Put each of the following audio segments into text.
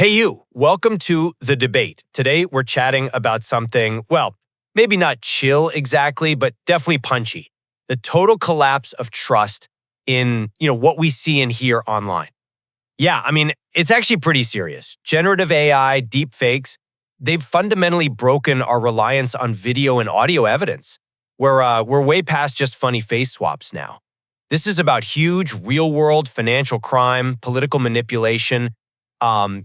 Hey you, welcome to The Debate. Today we're chatting about something, well, maybe not chill exactly, but definitely punchy. The total collapse of trust in, what we see and hear online. Yeah, it's actually pretty serious. Generative AI, deepfakes, they've fundamentally broken our reliance on video and audio evidence. We're way past just funny face swaps now. This is about huge, real-world financial crime, political manipulation,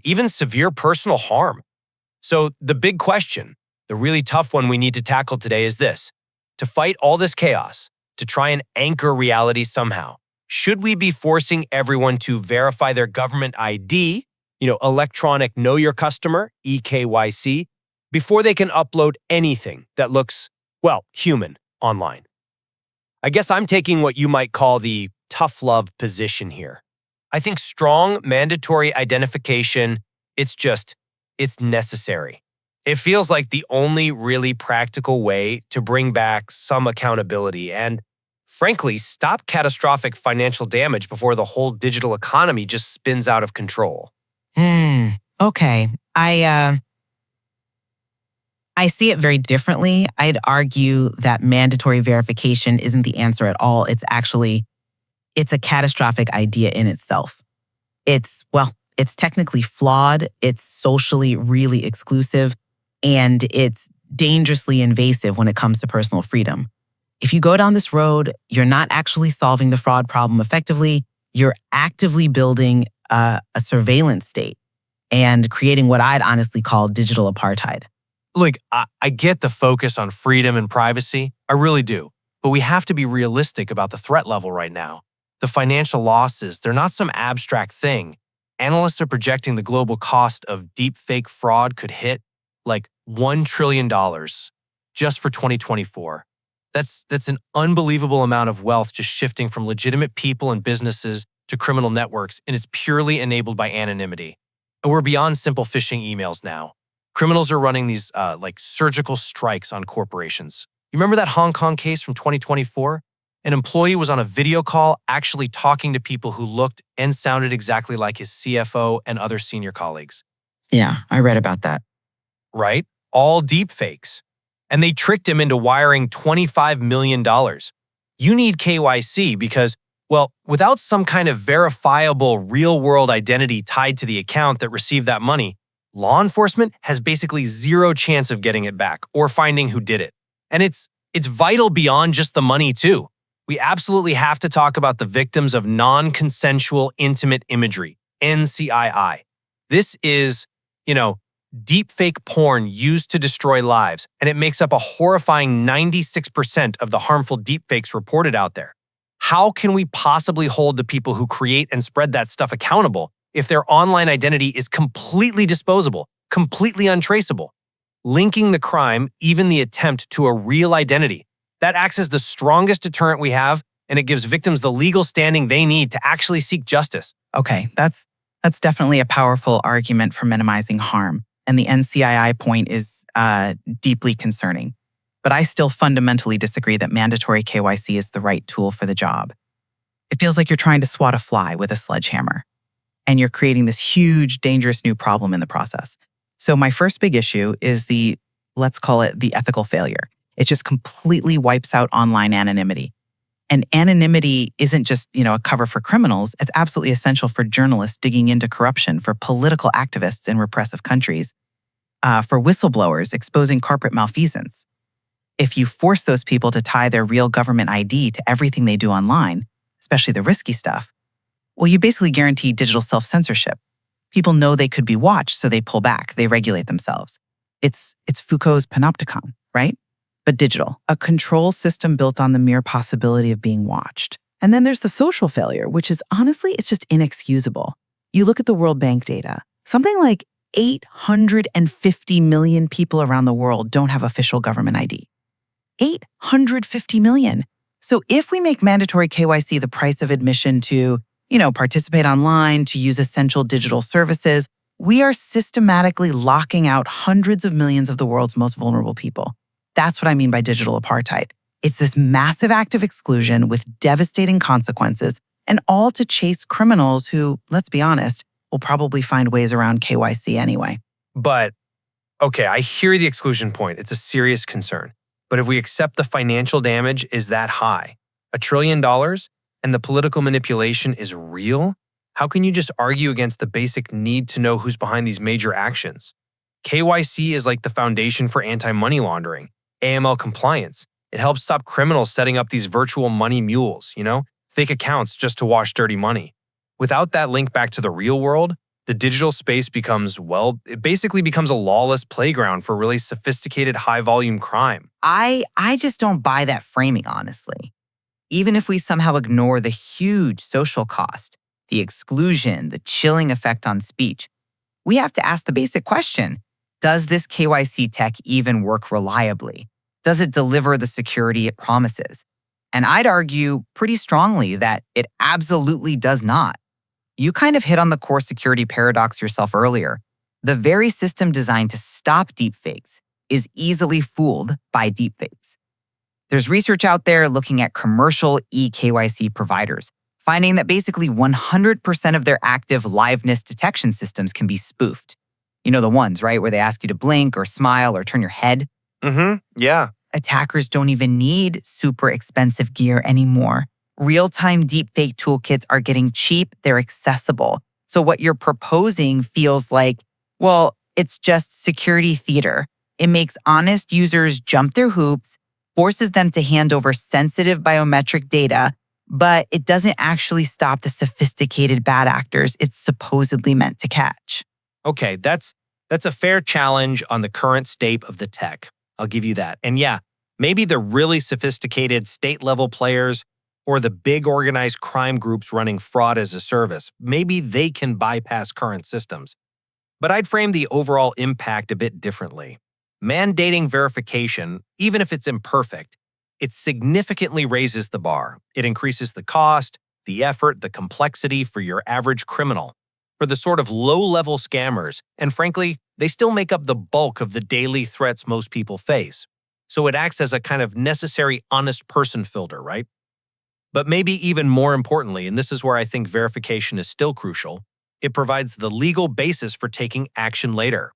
even severe personal harm. So the big question, the really tough one we need to tackle today is this. To fight all this chaos, to try and anchor reality somehow, should we be forcing everyone to verify their government ID, electronic Know Your Customer, E-KYC, before they can upload anything that looks, human online? I guess I'm taking what you might call the tough love position here. I think strong mandatory identification, it's necessary. It feels like the only really practical way to bring back some accountability and, frankly, stop catastrophic financial damage before the whole digital economy just spins out of control. Okay. I see it very differently. I'd argue that mandatory verification isn't the answer at all. It's a catastrophic idea in itself. It's technically flawed, it's socially really exclusive, and it's dangerously invasive when it comes to personal freedom. If you go down this road, you're not actually solving the fraud problem effectively. You're actively building a surveillance state and creating what I'd honestly call digital apartheid. Look, I get the focus on freedom and privacy. I really do. But we have to be realistic about the threat level right now. The financial losses, they're not some abstract thing. Analysts are projecting the global cost of deepfake fraud could hit like $1 trillion just for 2024. That's an unbelievable amount of wealth just shifting from legitimate people and businesses to criminal networks, and it's purely enabled by anonymity. And we're beyond simple phishing emails now. Criminals are running these surgical strikes on corporations. You remember that Hong Kong case from 2024? An employee was on a video call actually talking to people who looked and sounded exactly like his CFO and other senior colleagues. Yeah, I read about that. Right? All deepfakes. And they tricked him into wiring $25 million. You need KYC because, without some kind of verifiable real-world identity tied to the account that received that money, law enforcement has basically zero chance of getting it back or finding who did it. And it's vital beyond just the money, too. We absolutely have to talk about the victims of Non-Consensual Intimate Imagery, NCII. This is, deepfake porn used to destroy lives, and it makes up a horrifying 96% of the harmful deepfakes reported out there. How can we possibly hold the people who create and spread that stuff accountable if their online identity is completely disposable, completely untraceable? Linking the crime, even the attempt, to a real identity, that acts as the strongest deterrent we have, and it gives victims the legal standing they need to actually seek justice. Okay, that's definitely a powerful argument for minimizing harm, and the NCII point is deeply concerning. But I still fundamentally disagree that mandatory KYC is the right tool for the job. It feels like you're trying to swat a fly with a sledgehammer, and you're creating this huge, dangerous new problem in the process. So my first big issue is let's call it the ethical failure. It just completely wipes out online anonymity. And anonymity isn't just, a cover for criminals. It's absolutely essential for journalists digging into corruption, for political activists in repressive countries, for whistleblowers exposing corporate malfeasance. If you force those people to tie their real government ID to everything they do online, especially the risky stuff, you basically guarantee digital self-censorship. People know they could be watched, so they pull back, they regulate themselves. It's Foucault's panopticon, right? But digital, a control system built on the mere possibility of being watched. And then there's the social failure, which is honestly, it's just inexcusable. You look at the World Bank data, something like 850 million people around the world don't have official government ID. 850 million. So if we make mandatory KYC the price of admission to, participate online, to use essential digital services, we are systematically locking out hundreds of millions of the world's most vulnerable people. That's what I mean by digital apartheid. It's this massive act of exclusion with devastating consequences, and all to chase criminals who, let's be honest, will probably find ways around KYC anyway. But, okay, I hear the exclusion point. It's a serious concern. But if we accept the financial damage is that high, $1 trillion, and the political manipulation is real, how can you just argue against the basic need to know who's behind these major actions? KYC is like the foundation for anti-money laundering, AML compliance. It helps stop criminals setting up these virtual money mules, fake accounts just to wash dirty money. Without that link back to the real world, the digital space becomes, it basically becomes a lawless playground for really sophisticated high-volume crime. I just don't buy that framing, honestly. Even if we somehow ignore the huge social cost, the exclusion, the chilling effect on speech, we have to ask the basic question, does this KYC tech even work reliably? Does it deliver the security it promises? And I'd argue pretty strongly that it absolutely does not. You kind of hit on the core security paradox yourself earlier. The very system designed to stop deepfakes is easily fooled by deepfakes. There's research out there looking at commercial E-KYC providers, finding that basically 100% of their active liveness detection systems can be spoofed. You know the ones, right, where they ask you to blink or smile or turn your head? Yeah. Attackers don't even need super expensive gear anymore. Real-time deepfake toolkits are getting cheap, they're accessible. So what you're proposing feels like, well, it's just security theater. It makes honest users jump through hoops, forces them to hand over sensitive biometric data, but it doesn't actually stop the sophisticated bad actors it's supposedly meant to catch. Okay, that's a fair challenge on the current state of the tech. I'll give you that. And yeah, maybe the really sophisticated state-level players or the big organized crime groups running fraud as a service, maybe they can bypass current systems. But I'd frame the overall impact a bit differently. Mandating verification, even if it's imperfect, it significantly raises the bar. It increases the cost, the effort, the complexity for your average criminal, for the sort of low-level scammers, and frankly, they still make up the bulk of the daily threats most people face. So it acts as a kind of necessary honest person filter, right? But maybe even more importantly, and this is where I think verification is still crucial, it provides the legal basis for taking action later.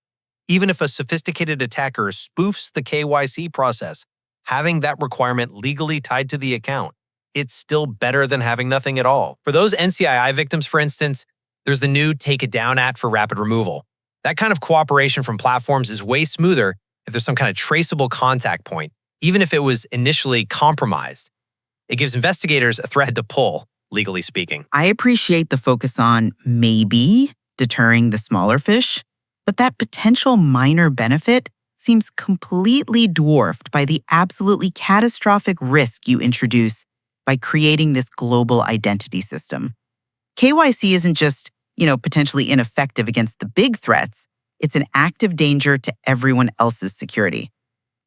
Even if a sophisticated attacker spoofs the KYC process, having that requirement legally tied to the account, it's still better than having nothing at all. For those NCII victims, for instance, there's the new Take It Down Act for rapid removal. That kind of cooperation from platforms is way smoother if there's some kind of traceable contact point, even if it was initially compromised. It gives investigators a thread to pull, legally speaking. I appreciate the focus on maybe deterring the smaller fish, but that potential minor benefit seems completely dwarfed by the absolutely catastrophic risk you introduce by creating this global identity system. KYC isn't just, potentially ineffective against the big threats. It's an active danger to everyone else's security.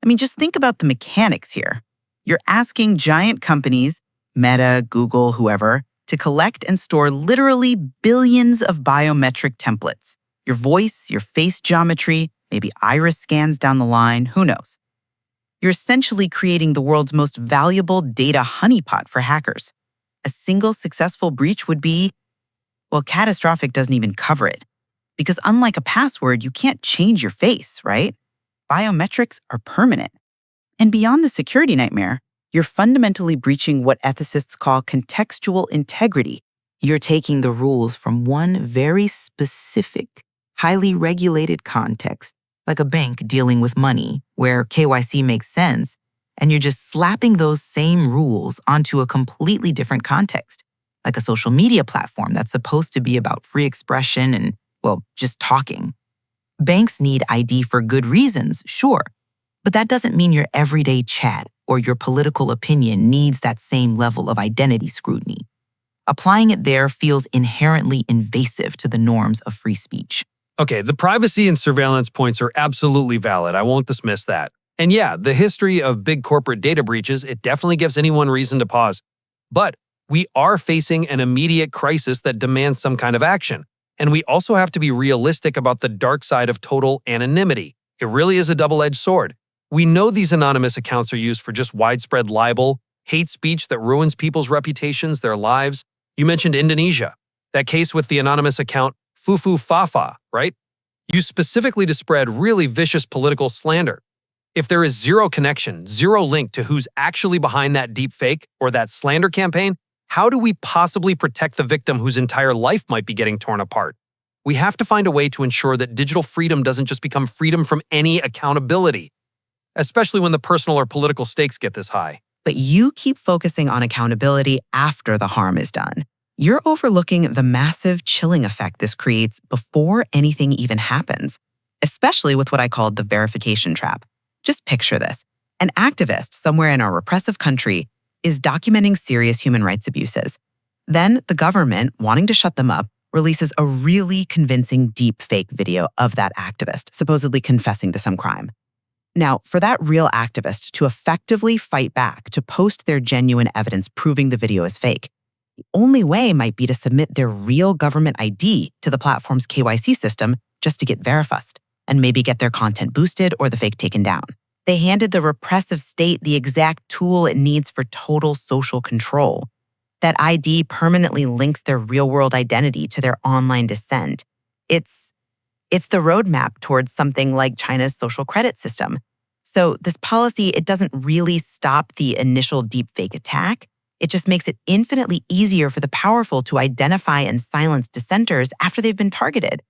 I mean, just think about the mechanics here. You're asking giant companies, Meta, Google, whoever, to collect and store literally billions of biometric templates. Your voice, your face geometry, maybe iris scans down the line, who knows? You're essentially creating the world's most valuable data honeypot for hackers. A single successful breach would be, catastrophic doesn't even cover it. Because unlike a password, you can't change your face, right? Biometrics are permanent. And beyond the security nightmare, you're fundamentally breaching what ethicists call contextual integrity. You're taking the rules from one very specific, highly regulated context, like a bank dealing with money, where KYC makes sense, and you're just slapping those same rules onto a completely different context, like a social media platform that's supposed to be about free expression and, just talking. Banks need ID for good reasons, sure, but that doesn't mean your everyday chat or your political opinion needs that same level of identity scrutiny. Applying it there feels inherently invasive to the norms of free speech. Okay, the privacy and surveillance points are absolutely valid. I won't dismiss that. And yeah, the history of big corporate data breaches, it definitely gives anyone reason to pause. But we are facing an immediate crisis that demands some kind of action. And we also have to be realistic about the dark side of total anonymity. It really is a double-edged sword. We know these anonymous accounts are used for just widespread libel, hate speech that ruins people's reputations, their lives. You mentioned Indonesia. That case with the anonymous account foo-foo-fa-fa, right? Used specifically to spread really vicious political slander. If there is zero connection, zero link to who's actually behind that deep fake or that slander campaign, how do we possibly protect the victim whose entire life might be getting torn apart? We have to find a way to ensure that digital freedom doesn't just become freedom from any accountability, especially when the personal or political stakes get this high. But you keep focusing on accountability after the harm is done. You're overlooking the massive chilling effect this creates before anything even happens, especially with what I called the verification trap. Just picture this. An activist somewhere in a repressive country is documenting serious human rights abuses. Then the government, wanting to shut them up, releases a really convincing deep fake video of that activist, supposedly confessing to some crime. Now, for that real activist to effectively fight back, to post their genuine evidence proving the video is fake, the only way might be to submit their real government ID to the platform's KYC system just to get verified and maybe get their content boosted or the fake taken down. They handed the repressive state the exact tool it needs for total social control. That ID permanently links their real-world identity to their online dissent. It's the roadmap towards something like China's social credit system. So this policy, it doesn't really stop the initial deepfake attack. It just makes it infinitely easier for the powerful to identify and silence dissenters after they've been targeted.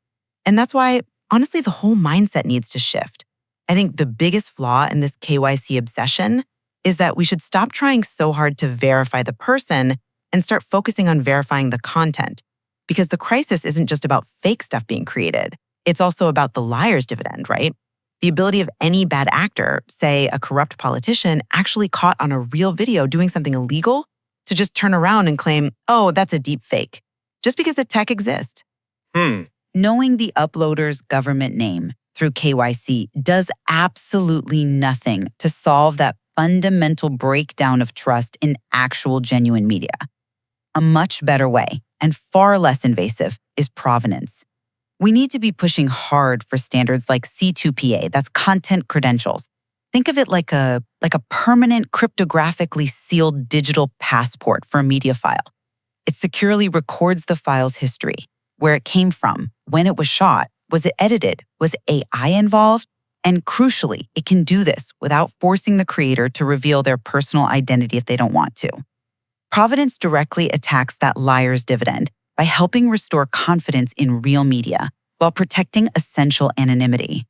And that's why, honestly, the whole mindset needs to shift. I think the biggest flaw in this KYC obsession is that we should stop trying so hard to verify the person and start focusing on verifying the content. Because the crisis isn't just about fake stuff being created. It's also about the liar's dividend, right? The ability of any bad actor, say a corrupt politician, actually caught on a real video doing something illegal, to just turn around and claim, oh, that's a deep fake, just because the tech exists. Knowing the uploader's government name through KYC does absolutely nothing to solve that fundamental breakdown of trust in actual genuine media. A much better way, and far less invasive, is provenance. We need to be pushing hard for standards like C2PA, that's content credentials. Think of it like a permanent cryptographically sealed digital passport for a media file. It securely records the file's history, where it came from, when it was shot, was it edited, was AI involved? And crucially, it can do this without forcing the creator to reveal their personal identity if they don't want to. Provenance directly attacks that liar's dividend by helping restore confidence in real media while protecting essential anonymity.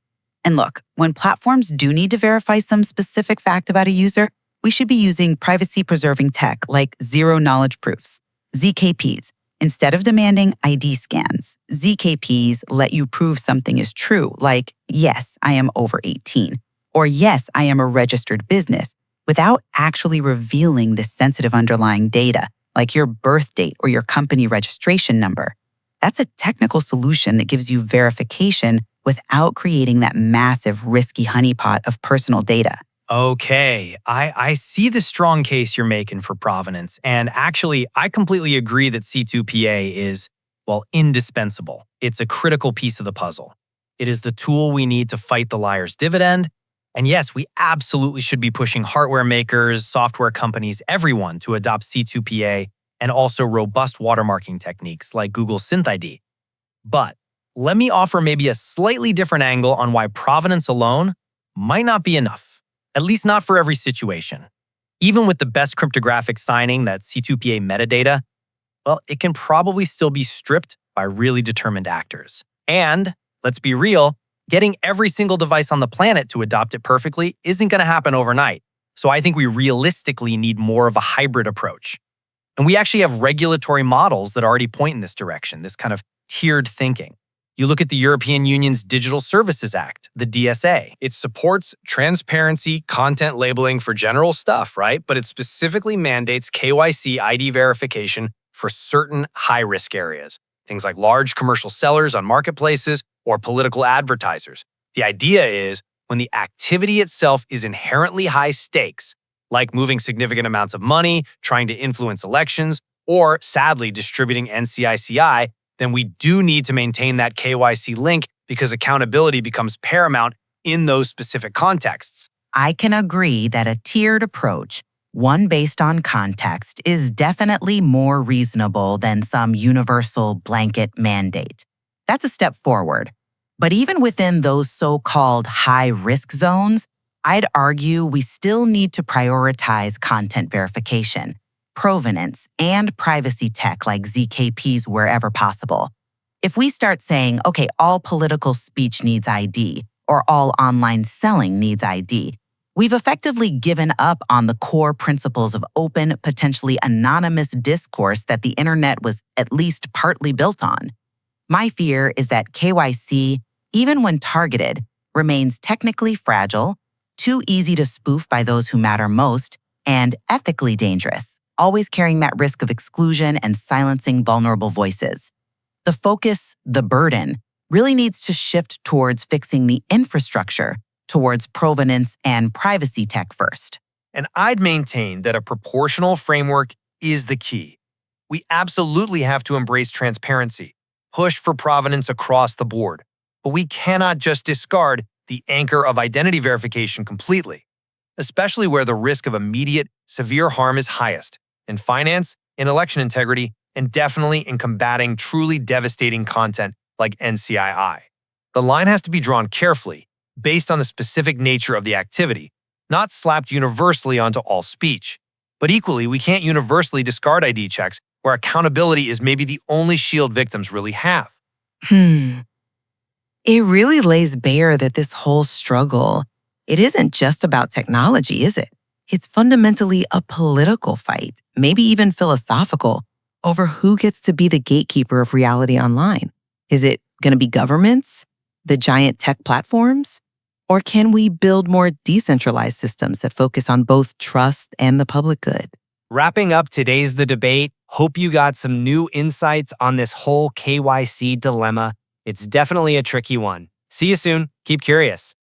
And look, when platforms do need to verify some specific fact about a user, we should be using privacy-preserving tech like zero-knowledge proofs, ZKPs. Instead of demanding ID scans, ZKPs let you prove something is true, like, yes, I am over 18, or yes, I am a registered business, without actually revealing the sensitive underlying data, like your birth date or your company registration number. That's a technical solution that gives you verification without creating that massive, risky honeypot of personal data. Okay, I see the strong case you're making for provenance, and actually, I completely agree that C2PA is, well, indispensable. It's a critical piece of the puzzle. It is the tool we need to fight the liar's dividend, and yes, we absolutely should be pushing hardware makers, software companies, everyone to adopt C2PA and also robust watermarking techniques like Google SynthID. But let me offer maybe a slightly different angle on why provenance alone might not be enough. At least not for every situation. Even with the best cryptographic signing, that C2PA metadata, well, it can probably still be stripped by really determined actors. And, let's be real, getting every single device on the planet to adopt it perfectly isn't going to happen overnight. So I think we realistically need more of a hybrid approach. And we actually have regulatory models that already point in this direction, this kind of tiered thinking. You look at the European Union's Digital Services Act, the DSA. It supports transparency, content labeling for general stuff, right? But it specifically mandates KYC ID verification for certain high-risk areas. Things like large commercial sellers on marketplaces or political advertisers. The idea is when the activity itself is inherently high stakes, like moving significant amounts of money, trying to influence elections, or sadly distributing NCII, then we do need to maintain that KYC link because accountability becomes paramount in those specific contexts. I can agree that a tiered approach, one based on context, is definitely more reasonable than some universal blanket mandate. That's a step forward. But even within those so-called high-risk zones, I'd argue we still need to prioritize content verification, provenance, and privacy tech like ZKPs wherever possible. If we start saying, okay, all political speech needs ID, or all online selling needs ID, we've effectively given up on the core principles of open, potentially anonymous discourse that the internet was at least partly built on. My fear is that KYC, even when targeted, remains technically fragile, too easy to spoof by those who matter most, and ethically dangerous, always carrying that risk of exclusion and silencing vulnerable voices. The focus, the burden, really needs to shift towards fixing the infrastructure, towards provenance and privacy tech first. And I'd maintain that a proportional framework is the key. We absolutely have to embrace transparency, push for provenance across the board, but we cannot just discard the anchor of identity verification completely, especially where the risk of immediate, severe harm is highest, in finance, in election integrity, and definitely in combating truly devastating content like NCII. The line has to be drawn carefully, based on the specific nature of the activity, not slapped universally onto all speech. But equally, we can't universally discard ID checks where accountability is maybe the only shield victims really have. It really lays bare that this whole struggle, it isn't just about technology, is it? It's fundamentally a political fight, maybe even philosophical, over who gets to be the gatekeeper of reality online. Is it going to be governments, the giant tech platforms? Or can we build more decentralized systems that focus on both trust and the public good? Wrapping up today's The Debate, hope you got some new insights on this whole KYC dilemma. It's definitely a tricky one. See you soon. Keep curious.